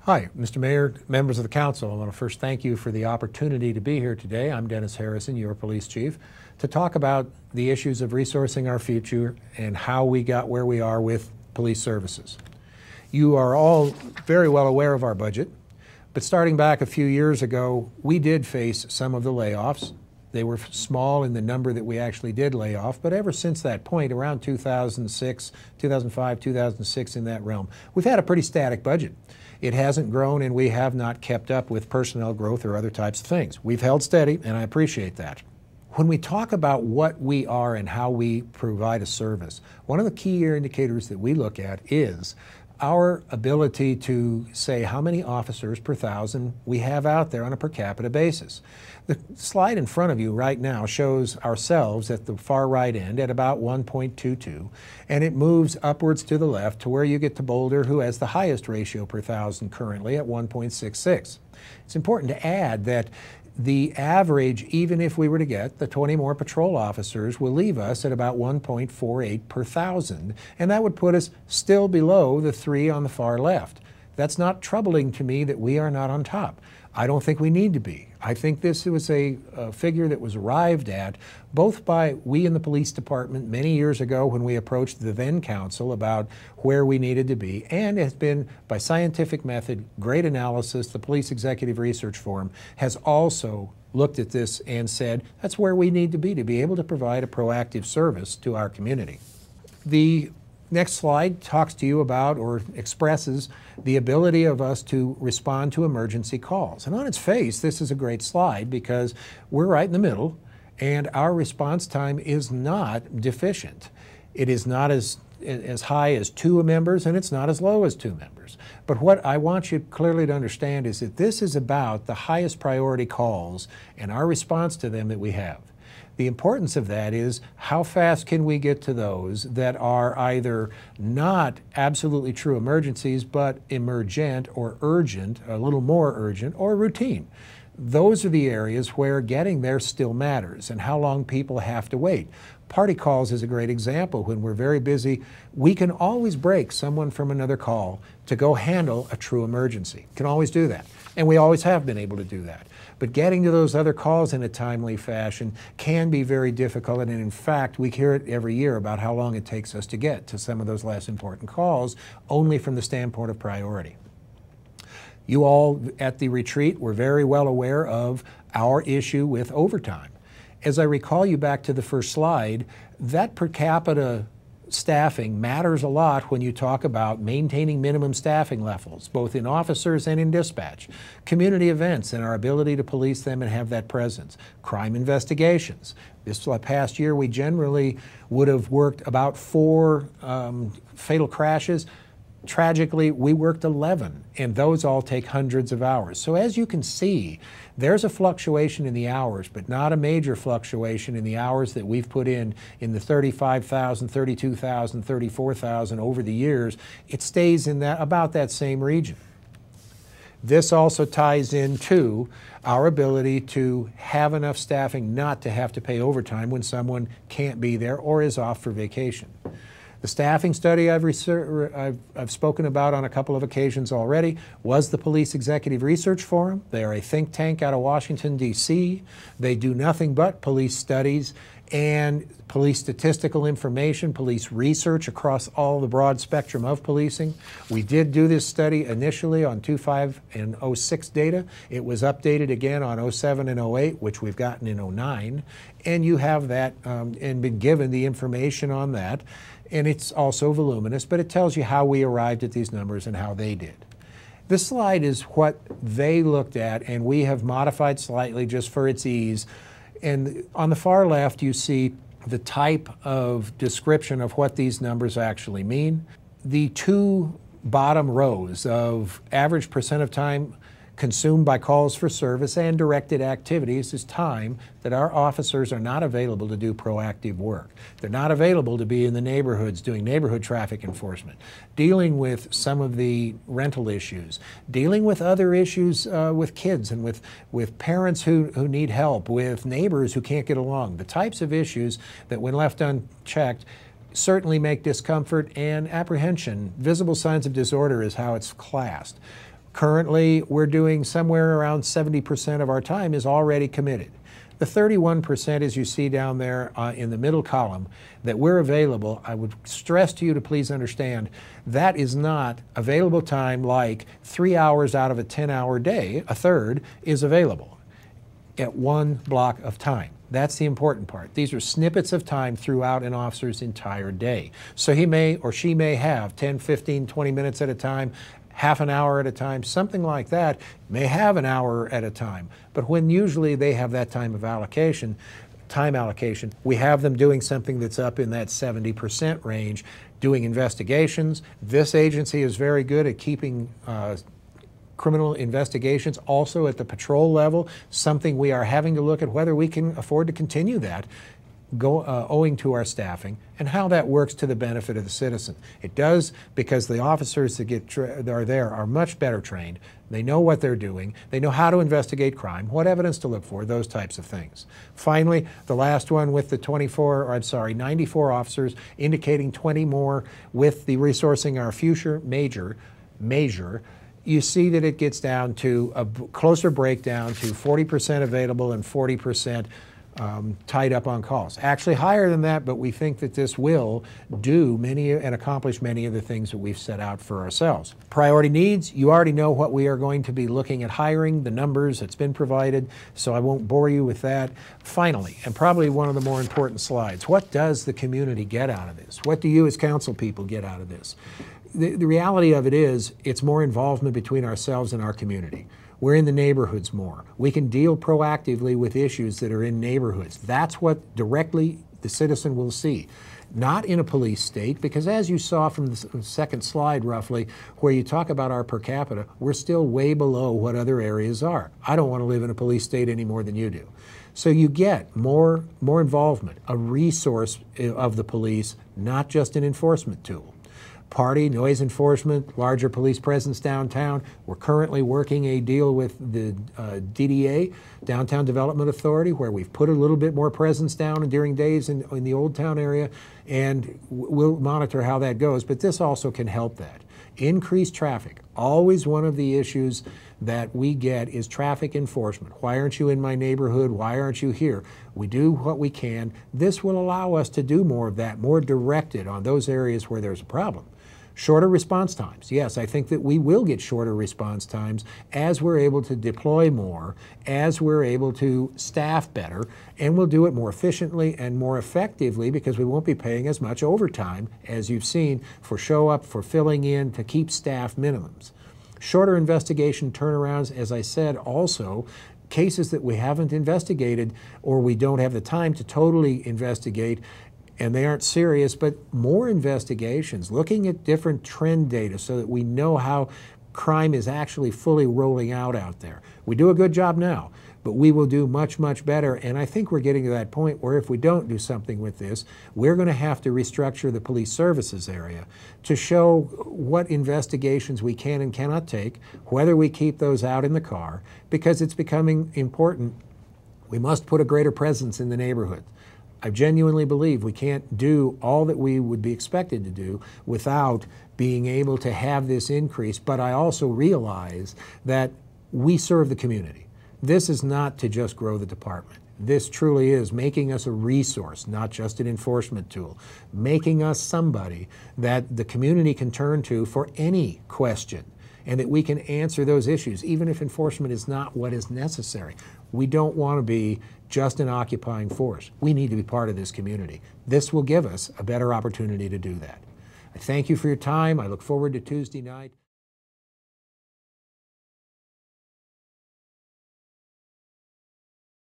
Hi, Mr. Mayor, members of the council. I want to first thank you for the opportunity to be here today. I'm Dennis Harrison, your police chief, to talk about the issues of resourcing our future and how we got where we are with police services. You are all very well aware of our budget, but starting back a few years ago, we did face some of the layoffs. They were small in the number that we actually did lay off, but ever since that point, around 2006, 2005, 2006, in that realm, we've had a pretty static budget. It hasn't grown, and we have not kept up with personnel growth or other types of things. We've held steady, and I appreciate that. When we talk about what we are and how we provide a service, one of the key indicators that we look at is our ability to say how many officers per thousand we have out there on a per capita basis. The slide in front of you right now shows ourselves at the far right end at about 1.22, and it moves upwards to the left to where you get to Boulder, who has the highest ratio per thousand currently at 1.66. It's important to add that the average, even if we were to get the 20 more patrol officers, will leave us at about 1.48 per thousand, and that would put us still below the 3 on the far left. That's not troubling to me that we are not on top. I don't think we need to be. I think this was a figure that was arrived at both by we in the police department many years ago when we approached the then council about where we needed to be, and has been by scientific method, great analysis. The Police Executive Research Forum has also looked at this and said that's where we need to be able to provide a proactive service to our community. The next slide talks to you about or expresses the ability of us to respond to emergency calls. And on its face, this is a great slide because we're right in the middle and our response time is not deficient. It is not as high as 2 members and it's not as low as 2 members. But what I want you clearly to understand is that this is about the highest priority calls and our response to them that we have. The importance of that is how fast can we get to those that are either not absolutely true emergencies, but emergent or urgent, a little more urgent, or routine. Those are the areas where getting there still matters and how long people have to wait. Party calls is a great example. When we're very busy, we can always break someone from another call to go handle a true emergency. Can always do that. And we always have been able to do that. But getting to those other calls in a timely fashion can be very difficult. And in fact, we hear it every year about how long it takes us to get to some of those less important calls, only from the standpoint of priority. You all at the retreat were very well aware of our issue with overtime. As I recall you back to the first slide, that per capita staffing matters a lot when you talk about maintaining minimum staffing levels, both in officers and in dispatch. Community events and our ability to police them and have that presence. Crime investigations. This past year we generally would have worked about 4 fatal crashes. Tragically, we worked 11, and those all take hundreds of hours. So as you can see, there's a fluctuation in the hours, but not a major fluctuation in the hours that we've put in the 35,000, 32,000, 34,000 over the years. It stays in about that same region. This also ties into our ability to have enough staffing not to have to pay overtime when someone can't be there or is off for vacation. The staffing study I've spoken about on a couple of occasions already was the Police Executive Research Forum. They are a think tank out of Washington, D.C. They do nothing but police studies and police statistical information, police research across all the broad spectrum of policing. We did do this study initially on 2005 and 06 data. It was updated again on 07 and 08, which we've gotten in 09. And you have that and been given the information on that. And it's also voluminous, but it tells you how we arrived at these numbers and how they did. This slide is what they looked at, and we have modified slightly just for its ease. And on the far left, you see the type of description of what these numbers actually mean. The 2 bottom rows of average percent of time consumed by calls for service and directed activities is time that our officers are not available to do proactive work. They're not available to be in the neighborhoods doing neighborhood traffic enforcement, dealing with some of the rental issues, dealing with other issues with kids and with parents who need help, with neighbors who can't get along. The types of issues that when left unchecked certainly make discomfort and apprehension. Visible signs of disorder is how it's classed. Currently, we're doing somewhere around 70% of our time is already committed. The 31%, as you see down there in the middle column, that we're available, I would stress to you to please understand, that is not available time like 3 hours out of a 10-hour day, a third, is available at one block of time. That's the important part. These are snippets of time throughout an officer's entire day. So he may or she may have 10, 15, 20 minutes at a time, half an hour at a time, something like that, may have an hour at a time. But when usually they have that time allocation, we have them doing something that's up in that 70% range, doing investigations. This agency is very good at keeping criminal investigations also at the patrol level, something we are having to look at whether we can afford to continue that owing to our staffing and how that works to the benefit of the citizen. It does because the officers that are there are much better trained. They know what they're doing. They know how to investigate crime, what evidence to look for, those types of things. Finally, the last one with the 94 officers, indicating 20 more with the Resourcing Our Future measure, you see that it gets down to a closer breakdown to 40% available and 40% tied up on calls. Actually higher than that, but we think that this will do many and accomplish many of the things that we've set out for ourselves. Priority needs, you already know what we are going to be looking at hiring, the numbers that's been provided, so I won't bore you with that. Finally, and probably one of the more important slides, what does the community get out of this? What do you as council people get out of this? The reality of it is, it's more involvement between ourselves and our community. We're in the neighborhoods more. We can deal proactively with issues that are in neighborhoods. That's what directly the citizen will see. Not in a police state, because as you saw from the second slide roughly, where you talk about our per capita, we're still way below what other areas are. I don't want to live in a police state any more than you do. So you get more involvement, a resource of the police, not just an enforcement tool. Party, noise enforcement, larger police presence downtown. We're currently working a deal with the DDA, Downtown Development Authority, where we've put a little bit more presence down during days in the Old Town area, and we'll monitor how that goes. But this also can help that. Increased traffic. Always one of the issues that we get is traffic enforcement. Why aren't you in my neighborhood? Why aren't you here? We do what we can. This will allow us to do more of that, more directed on those areas where there's a problem. Shorter response times. Yes, I think that we will get shorter response times as we're able to deploy more, as we're able to staff better, and we'll do it more efficiently and more effectively because we won't be paying as much overtime as you've seen for show up, for filling in, to keep staff minimums. Shorter investigation turnarounds, as I said, also cases that we haven't investigated or we don't have the time to totally investigate, and they aren't serious, but more investigations, looking at different trend data so that we know how crime is actually fully rolling out there. We do a good job now, but we will do much, much better, and I think we're getting to that point where if we don't do something with this, we're going to have to restructure the police services area to show what investigations we can and cannot take, whether we keep those out in the car, because it's becoming important. We must put a greater presence in the neighborhood. I genuinely believe we can't do all that we would be expected to do without being able to have this increase, but I also realize that we serve the community. This is not to just grow the department. This truly is making us a resource, not just an enforcement tool, making us somebody that the community can turn to for any question, and that we can answer those issues, even if enforcement is not what is necessary. We don't want to be just an occupying force. We need to be part of this community. This will give us a better opportunity to do that. I thank you for your time. I look forward to Tuesday night.